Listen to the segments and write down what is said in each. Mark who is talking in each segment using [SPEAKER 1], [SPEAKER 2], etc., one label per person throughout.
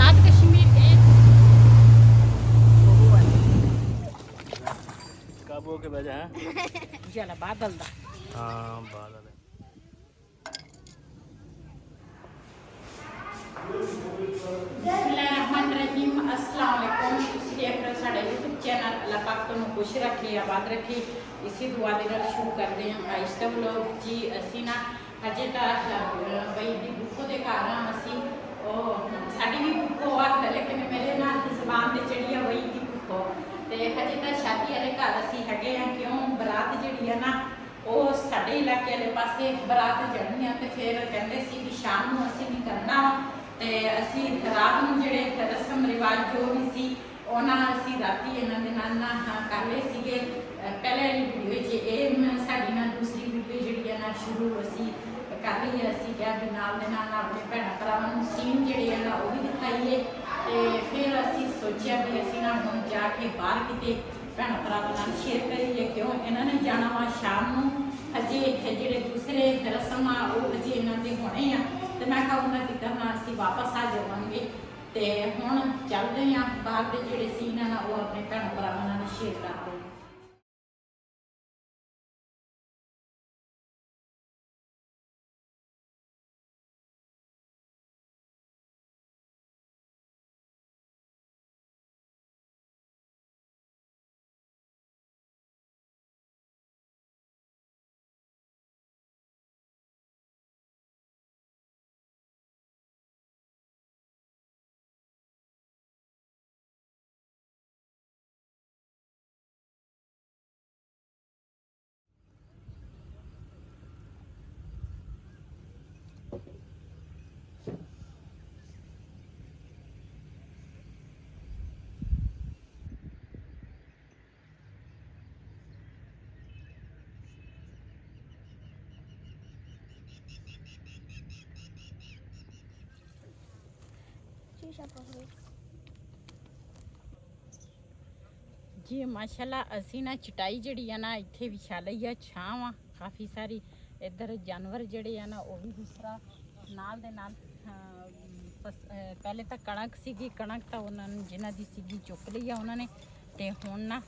[SPEAKER 1] आजाद कश्मीर गए
[SPEAKER 2] कब हो के बजा है
[SPEAKER 1] चला बादल दा
[SPEAKER 2] हाँ बादल है
[SPEAKER 1] बिस्मिल्लाहिर्रहमानिर्रहीम अस्सलाम वालेकुम ਤੁਸੀਂ ਦੇਖ ਰਹੇ ਹੋ ਸਾਡਾ YouTube ਚੈਨਲ ਅੱਲਾਹ ਪਾਕ ਤੁਹਾਨੂੰ ਖੁਸ਼ ਰੱਖੇ ਆਬਾਦ ਰੱਖੇ ਇਸੇ ਦੁਆ ਦੇ ਨਾਲ ਸ਼ੁਰੂ ਕਰਦੇ ਹਾਂ ਅੱਜ ਦਾ ਵਲੌਗ ਜੀ ਅਸੀਂ ਨਾ ਅਜੇ ਤਾਂ ਬਈ ਦੀ ਬੁੱਕੋ ਦੇ ਘਰ ਆ ਅਸੀਂ ਉਹ ਸਾਡੀ ਵੀ ਬੁੱਕੋ ਆ ਲੇਕਿਨ ਮੇਰੇ ਨਾਲ ਜ਼ਬਾਨ ਤੇ ਚੜੀ ਆ ਬਈ ਦੀ ਬੁੱਕੋ ਤੇ ਹਜੇ ਤਾਂ ਸ਼ਾਦੀ ਵਾਲੇ ਘਰ ਅਸੀਂ ਹੈਗੇ ਆ ਕਿਉਂ ਬਰਾਤ ਜਿਹੜੀ ਆ ਨਾ ਉਹ ਸਾਡੇ ਇਲਾਕੇ ਵਾਲੇ ਪਾਸੇ ਬਰਾਤ ਚੜ੍ਹਨੀ ਆ ਤੇ ਫਿਰ ਕਹਿੰਦੇ ਸੀ ਕਿ ਸ਼ਾਮ ਨੂੰ ਅਸੀਂ ਨਹੀਂ ਕਰਨਾ ਤੇ ਅਸੀਂ ਰਾਤ ਨੂੰ ਜਿਹੜੇ ਰਸਮ ਰਿਵਾਜ ਜੋ ਵੀ ਸੀ ਉਹਨਾਂ ਅਸੀਂ ਰਾਤੀ ਇਹਨਾਂ ਦੇ ਨਾਲ ਨਾ ਕਰ ਲਏ ਸੀਗੇ ਪਹਿਲੇ ਵਾਲੀ ਵੀਡੀਓ 'ਚ ਇਹ ਸਾਡੀ ਨਾਲ ਦੂਸਰੀ ਵੀਡੀਓ ਜਿਹੜੀ ਆ ਨਾ ਸ਼ੁਰੂ ਅਸੀਂ ਕਰ ਲਈ ਅਸੀਂ ਕਿਹਾ ਵੀ ਨਾਲ ਦੇ ਨਾਲ ਆਪਣੇ ਭੈਣਾਂ ਭਰਾਵਾਂ ਨੂੰ ਸੀਨ ਜਿਹੜੇ ਆ ਨਾ ਉਹ ਵੀ ਦਿਖਾਈਏ ਤੇ ਫਿਰ ਅਸੀਂ ਸੋਚਿਆ ਵੀ ਅਸੀਂ ਨਾ ਹੁਣ ਜਾ ਕੇ ਬਾਹਰ ਕਿਤੇ ਭੈਣਾਂ ਭਰਾਵਾਂ ਨਾਲ ਸ਼ੇਅਰ ਕਰੀਏ ਕਿਉਂ ਇਹਨਾਂ ਨੇ ਜਾਣਾ ਵਾ ਸ਼ਾਮ ਨੂੰ ਹਜੇ ਜਿਹੜੇ ਦੂਸਰੇ ਰਸਮ ਆ ਉਹ ਹਜੇ ਇਹਨਾਂ ਦੇ ਹੋਣੇ ਆ ਤੇ ਮੈਂ ਕਿਹਾ ਉਹਨਾਂ ਦੀ ਤਰ੍ਹਾਂ ਅਸੀਂ ਵਾਪਸ ਆ ਜਾਵਾਂਗੇ ਤੇ ਹੁਣ ਚੱਲਦੇ ਹਾਂ ਬਾਹਰ ਦੇ ਜਿਹੜੇ ਸੀਨ ਆ ਨਾ ਉਹ ਆਪਣੇ ਭੈਣਾਂ ਭਰਾਵਾਂ ਨਾਲ ਸ਼ੇਅਰ ਕਰਦੇ ਹਾਂ जी माशाल्लाह असी ना चटाई जड़ी है ना इत्थे विछा लई है छां वा काफ़ी सारी इधर जानवर जड़े है ना वो भी दूसरा नाल दे नाल पहले तो कणक सीगी कणक तो उन्होंने जिन्हों की सीगी चुक ली है उन्होंने ते हुण ना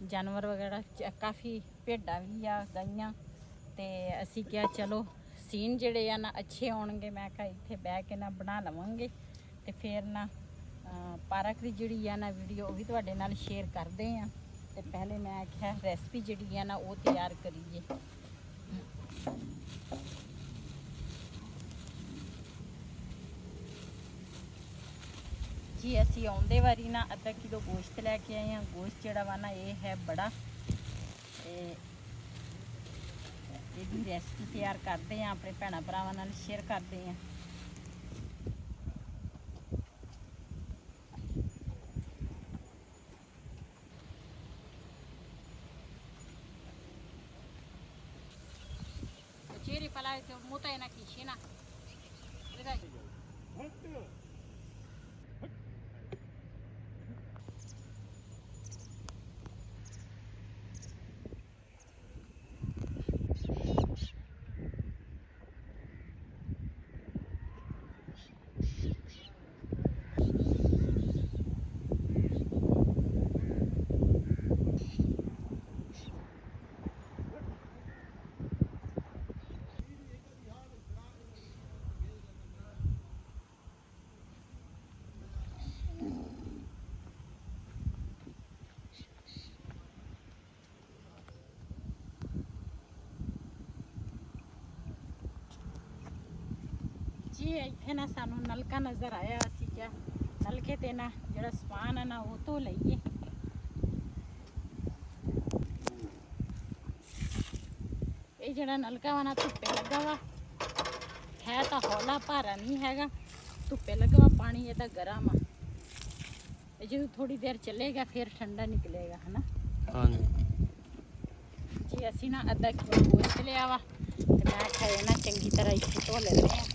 [SPEAKER 1] जानवर वगैरह काफ़ी भेडां भी आ गाइयां ते असी क्या चलो सीन जड़े है ना अच्छे आउणगे मैं कहा इत्थे बह के ना बना लवांगे ते फिर ना पार्क की जी है ना वीडियो भी तुहाडे नाल शेयर करते हैं तो पहले मैं आख्या रेसिपी जी है ना वो तैयार करिए जी असी आउंदे वारी ना अद्धा किलो गोश्त लैके आए हैं गोश्त जड़ा वा ना ये है बड़ा इसकी रेसिपी तैयार करते हैं अपने भैन भरावां नाल शेयर करते हैं Ciri pala itu muta enak di sini. जी इतने ना सानू नलका नज़र आया असी क्या नलके ते ना जड़ा समान है ना वो तो लईए ये जड़ा नलका वा ना धुप्पे लगा वा है तो हौला भारा नहीं हैगा धुप्पे लगा वा पानी ये तो गर्म आ जो थोड़ी देर चलेगा फिर ठंडा निकलेगा है ना
[SPEAKER 2] हाँ
[SPEAKER 1] जी असी ना अद्धा किलो गोश्त लिया वा तो मैं आख्या ना चंगी तरह इत्थे धो लेते हैं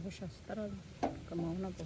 [SPEAKER 1] ਸ਼ਸਤਰ ਕਮਾਉਣਾ ਪਊ।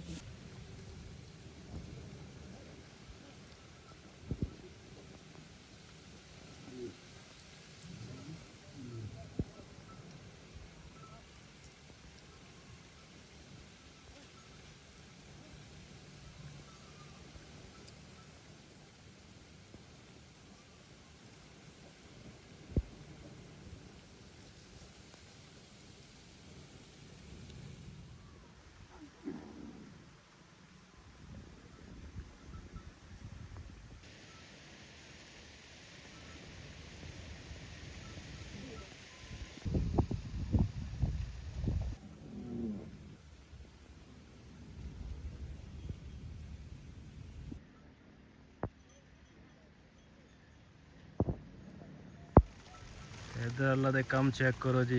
[SPEAKER 2] इधर अल्लाह दे काम चेक करो जी।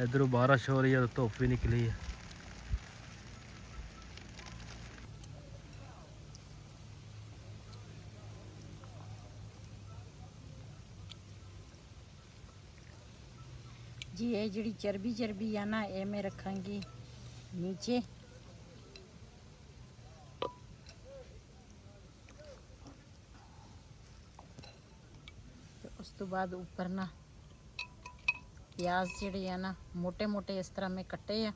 [SPEAKER 2] इधरों बारिश हो रही है तो धुप भी निकली है।
[SPEAKER 1] जी ये जी चर्बी चर्बी है ना, ये मैं रखांगी नीचे। उस तो बाद ऊपर ना प्याज जेड़े है ना मोटे मोटे इस तरह मैं कट्टे है।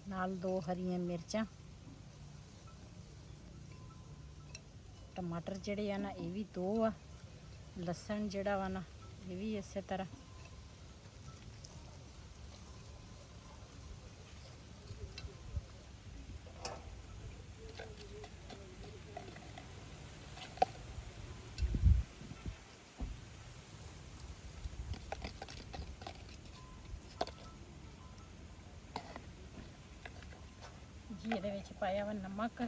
[SPEAKER 1] नाल 2 हरियां मिर्चां, टमाटर जेड़े है ना ये भी 2 आ, लसन जेड़ा वा ना ये भी इस तरह। जी ये पाया वा नमक,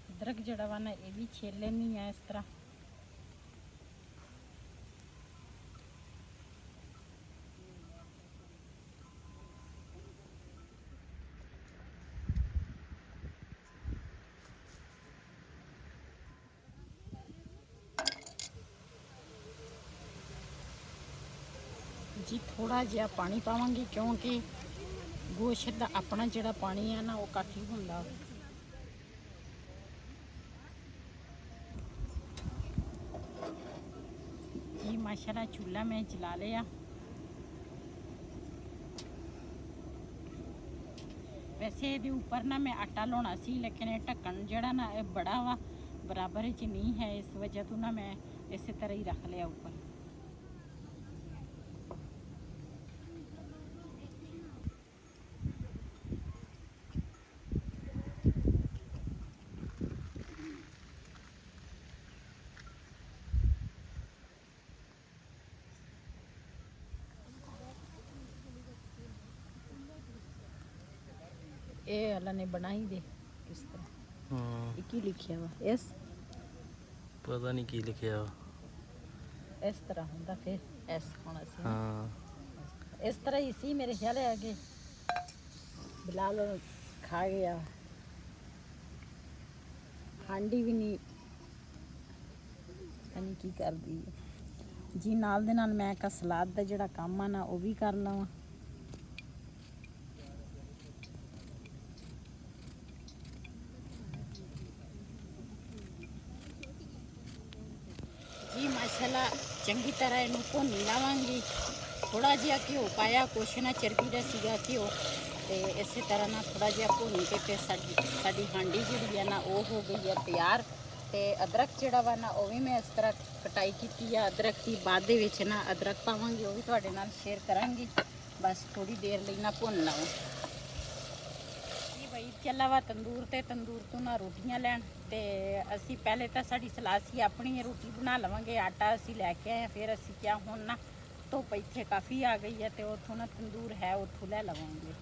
[SPEAKER 1] अदरक जड़ा वा ना ये भी छील लेनी है इस तरह। जी थोड़ा जिहा पानी पावांगी क्योंकि गोश्त का अपना जिहड़ा पानी है ना वो घट ही हुंदा। जी माशाल्लाह चूल्हा मैं जला लिया। वैसे ये ऊपर ना मैं आटा लाना सी, लेकिन ये ढक्कन जिहड़ा ना ये बड़ा वा बराबर च नहीं है, इस वजह तो ना मैं इस तरह ही रख लिया ऊपर। ये अल्लाह ने बनाई दे किस तरह, की लिखिया वा इस
[SPEAKER 2] पता नहीं की लिखिया वा,
[SPEAKER 1] इस तरह होंदा, फिर ऐस होना सी।
[SPEAKER 2] हाँ
[SPEAKER 1] इस तरह ही सी मेरे ख्याल है। आगे बिलाल खा गया, हांडी भी नहीं नहीं की कर दी जी। नाल दे नाल मैं का सलाद दा जिहड़ा काम आ ना वो भी कर लवां। जी माशाल्लाह चंगी तरह इनू भुन लावांगी। थोड़ा जिहा घ्यो पाया, कुछ ना चर्बी दा सीगा घ्यो, ते इस तरह ना थोड़ा जिहा भुन के फिर साडी हांडी जिहड़ी है ना वो हो गई है तैयार। ते अदरक जिहड़ा वा ना वो भी मैं इस तरह कटाई की है। अदरक की बाद दे विच ना अदरक पावांगी, वो भी तुहाडे नाल शेयर करांगी। बस थोड़ी देर लई ना भुन लावां। भाई चला वा तंदूर, ते तंदूर तो ना रोटियां लैन, ते असी पहले तो साड़ी सलाह सी अपनी रोटी बना लवांगे। आटा असी लैके आए, फिर असी क्या हुण ना धुप इत्थे काफ़ी आ गई है, तो उत्थों ना तंदूर है उत्थों लै लवांगे।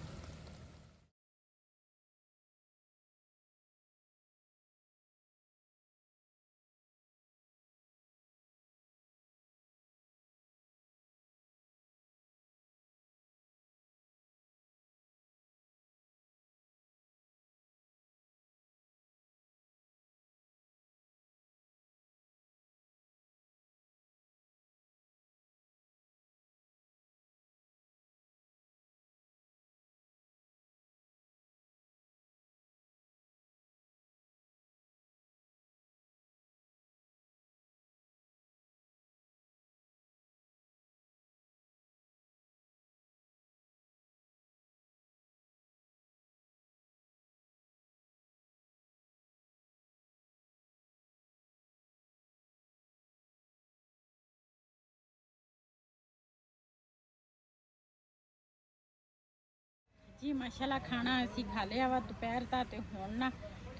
[SPEAKER 1] ਜੀ ਮਾਸ਼ਾਅੱਲਾ ਖਾਣਾ ਅਸੀਂ ਖਾ ਲਿਆ ਵਾ ਦੁਪਹਿਰ ਦਾ ਤੇ ਹੁਣ ਨਾ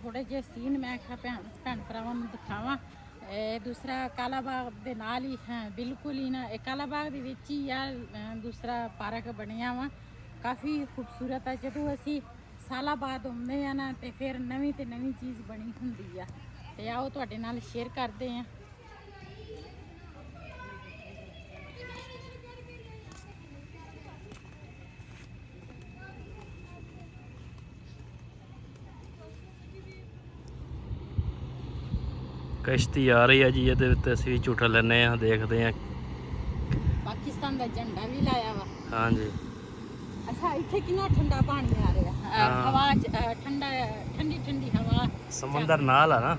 [SPEAKER 1] ਥੋੜੇ ਜਿਹੇ ਸੀਨ ਮੈਂ ਕਿਹਾ ਭੈਣ ਭਰਾਵਾਂ ਨੂੰ ਦਿਖਾਵਾਂ। ਇਹ ਦੂਸਰਾ ਕਾਲਾ ਬਾਗ ਦੇ ਨਾਲ ਹੀ ਹੈ, ਬਿਲਕੁਲ ਹੀ ਨਾ ਇਹ ਕਾਲਾ ਬਾਗ ਦੇ ਵਿੱਚ ਹੀ ਆ ਦੂਸਰਾ ਪਾਰਕ ਬਣਿਆ ਵਾ, ਕਾਫੀ ਖੂਬਸੂਰਤ ਆ। ਜਦੋਂ ਅਸੀਂ ਸਾਲਾਂ ਬਾਅਦ ਆਉਂਦੇ ਆ ਨਾ ਤੇ ਫਿਰ ਨਵੀਂ ਤੇ ਨਵੀਂ ਚੀਜ਼ ਬਣੀ ਹੁੰਦੀ ਆ ਤੇ ਆਓ ਤੁਹਾਡੇ ਨਾਲ ਸ਼ੇਅਰ ਕਰਦੇ ਆ।
[SPEAKER 2] ਕਿਸ਼ਤੀ ਆ ਰਹੀ ਹੈ ਜੀ, ਇਹਦੇ ਉੱਤੇ ਅਸੀਂ ਵੀ ਝੂਠਾ ਲੈਣੇ ਆ, ਦੇਖਦੇ ਆ।
[SPEAKER 1] ਪਾਕਿਸਤਾਨ ਦਾ ਝੰਡਾ ਵੀ ਲਾਇਆ ਵਾ।
[SPEAKER 2] ਹਾਂਜੀ।
[SPEAKER 1] ਅੱਛਾ ਇੱਥੇ ਕਿੰਨਾ ਠੰਡਾ ਪਾਣੀ ਆ ਰਿਹਾ, ਹਵਾ ਠੰਡੀ ਠੰਡੀ ਹਵਾ,
[SPEAKER 2] ਸਮੁੰਦਰ ਨਾਲ ਆ ਨਾ।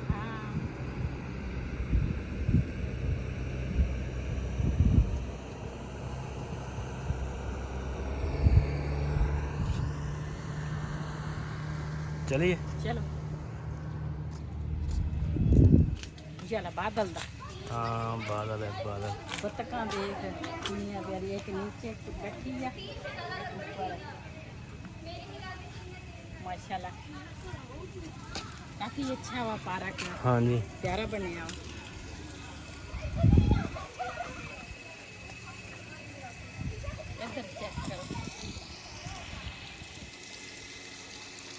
[SPEAKER 2] चलिए
[SPEAKER 1] चलो जला बादल दा।
[SPEAKER 2] हाँ बादल है, बादल।
[SPEAKER 1] बतखा देख दुनिया प्यारी, एक नीचे बैठी है ऊपर माशाल्लाह काफी अच्छा हुआ पार्क है।
[SPEAKER 2] हाँ जी
[SPEAKER 1] प्यारा बनया। इधर चेक करो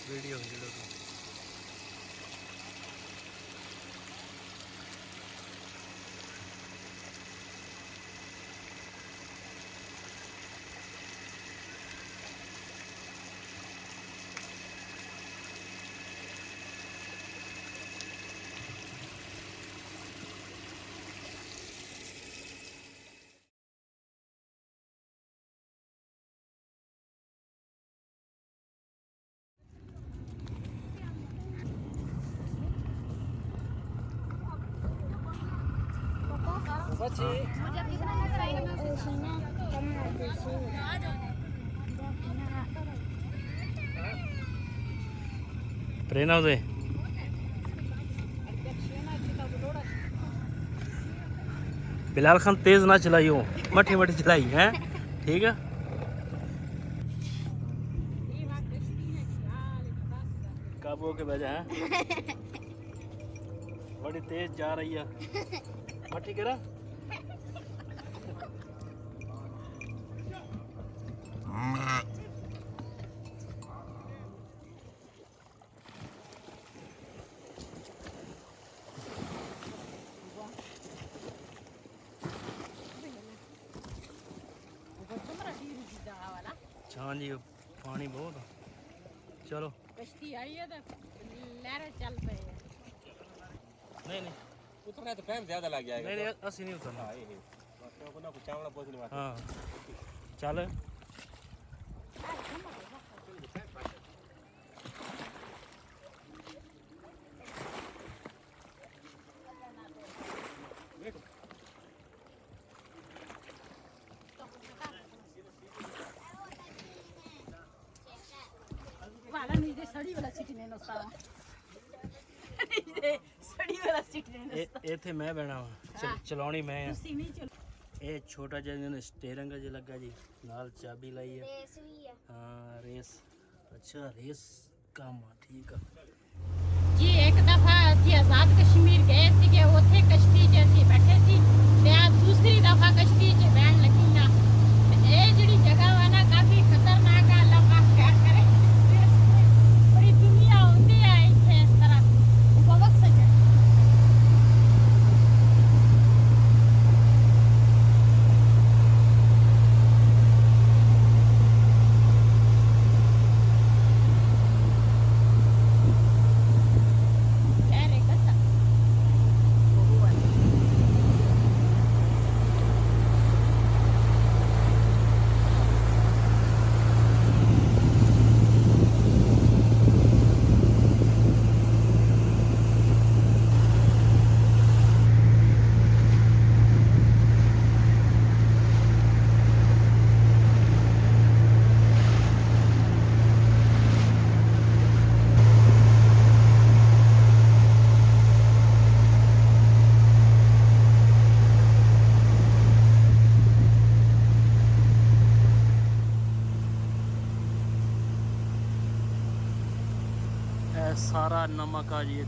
[SPEAKER 2] वीडियो प्रेरणा दे। बिलाल खान तेज ना चलाइयो, मठी मठी चलाई है, ठीक है। काबू के वजह है बड़ी तेज जा रही है, मठी करा। हाँ जी पानी बहुत। चलो
[SPEAKER 1] कश्ती आई है तो लहरें चल पे है।
[SPEAKER 2] नहीं नहीं
[SPEAKER 3] उतरना तो टाइम ज्यादा लग जाएगा।
[SPEAKER 2] नहीं नहीं असली नहीं उतरना।
[SPEAKER 3] चावड़ा पहुंचने वाला।
[SPEAKER 2] हाँ चल
[SPEAKER 1] वाला नहीं दे सड़ी वाला सीट ने नस्ता दे सड़ी वाला सीट ने नस्ता
[SPEAKER 2] ਇੱਥੇ ਮੈਂ ਬਹਿਣਾ ਵਾ, ਚਲਾਉਣੀ ਮੈਂ ਆ।
[SPEAKER 1] ਤੁਸੀਂ ਨਹੀਂ ਚਲ
[SPEAKER 2] ਇਹ ਛੋਟਾ ਜਿਹਾ ਜਿਹਨੇ ਸਟੀਅਰਿੰਗ ਜਿਹਾ ਲੱਗਾ ਜੀ, ਨਾਲ ਚਾਬੀ ਲਾਈ ਹੈ।
[SPEAKER 4] ਰੇਸ ਵੀ ਆ।
[SPEAKER 2] ਹਾਂ ਰੇਸ, ਅੱਛਾ ਰੇਸ ਕੰਮ ਆ, ਠੀਕ ਆ
[SPEAKER 1] ਜੀ। ਇੱਕ ਦਫਾ ਅਸੀਂ ਆਜ਼ਾਦ ਕਸ਼ਮੀਰ ਗਏ ਸੀਗੇ, ਉੱਥੇ ਕਸ਼ਤੀ 'ਚ ਅਸੀਂ ਬੈਠੇ ਸੀ ਤੇ ਆ ਦੂਸਰੀ ਦਫਾ ਕਸ਼ਤੀ 'ਚ ਬਹਿਣ ਲੱਗੀ ਨਾ ਤੇ ਇਹ ਜਿਹੜੀ ਜਗ੍ਹਾ ਵਾ ਨਾ ਕਾਫੀ ਖਤਰਨਾਕ ਆ। ਅੱਲਾਹ ਪਾਕ ਖੈਰ ਕਰੇ, ਬੜੀ ਦੁਨੀਆ ਹੁੰਦੀ ਆ ਇੱਥੇ ਇਸ ਤਰ੍ਹਾਂ ਬਹੁਤ ਸਜਾ।
[SPEAKER 2] नमक आ जी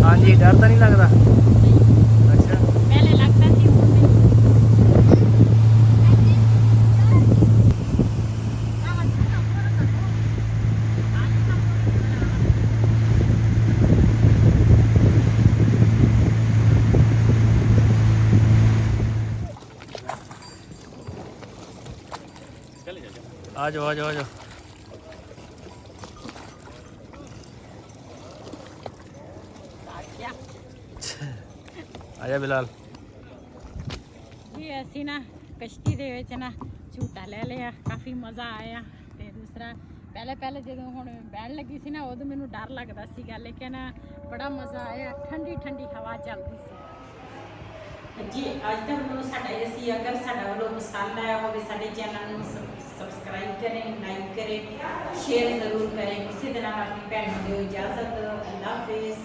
[SPEAKER 2] हाँ जी डर तो नहीं लगता अच्छा
[SPEAKER 1] पहले लगता थी हुण नहीं।
[SPEAKER 2] आ जाओ आ जाओ आ जाओ
[SPEAKER 1] क्या
[SPEAKER 2] आजा बिलाल
[SPEAKER 1] ਜੀ ਅਸੀਂ ਨਾ ਕਸ਼ਤੀ ਦੇ ਵਿੱਚ ਨਾ ਝੂਟਾ ਲੈ ਲਿਆ, ਕਾਫੀ ਮਜ਼ਾ ਆਇਆ। ਤੇ ਦੂਸਰਾ ਪਹਿਲੇ ਜਦੋਂ ਹੁਣ ਬਹਿਣ ਲੱਗੀ ਸੀ ਨਾ ਉਦੋਂ ਮੈਨੂੰ ਡਰ ਲੱਗਦਾ ਸੀਗਾ, ਲੇਕਿਨ ਬੜਾ ਮਜ਼ਾ ਆਇਆ, ਠੰਡੀ ਠੰਡੀ ਹਵਾ ਚੱਲਦੀ ਸੀ। ਜੀ ਅੱਜ ਦਾ ਵੀਡੀਓ ਸਾਡਾ ਇਹ ਸੀ। ਅਗਰ ਸਾਡਾ ਵੀਡੀਓ ਪਸੰਦ ਆਇਆ ਹੋਵੇ ਸਾਡੇ ਚੈਨਲ ਨੂੰ ਸਬਸਕ੍ਰਾਈਬ ਕरें, ਲਾਈਕ ਕरें, ਸ਼ੇਅਰ ਜ਼ਰੂਰ ਕरें। ਕਿਸੇ ਦੇ ਨਾਲ ਆਪਣੀ ਭੈਣ ਨੂੰ ਦਿਓ ਇਜਾਜ਼ਤ। ਅੱਲਾਹ ਹਾਫਿਜ਼।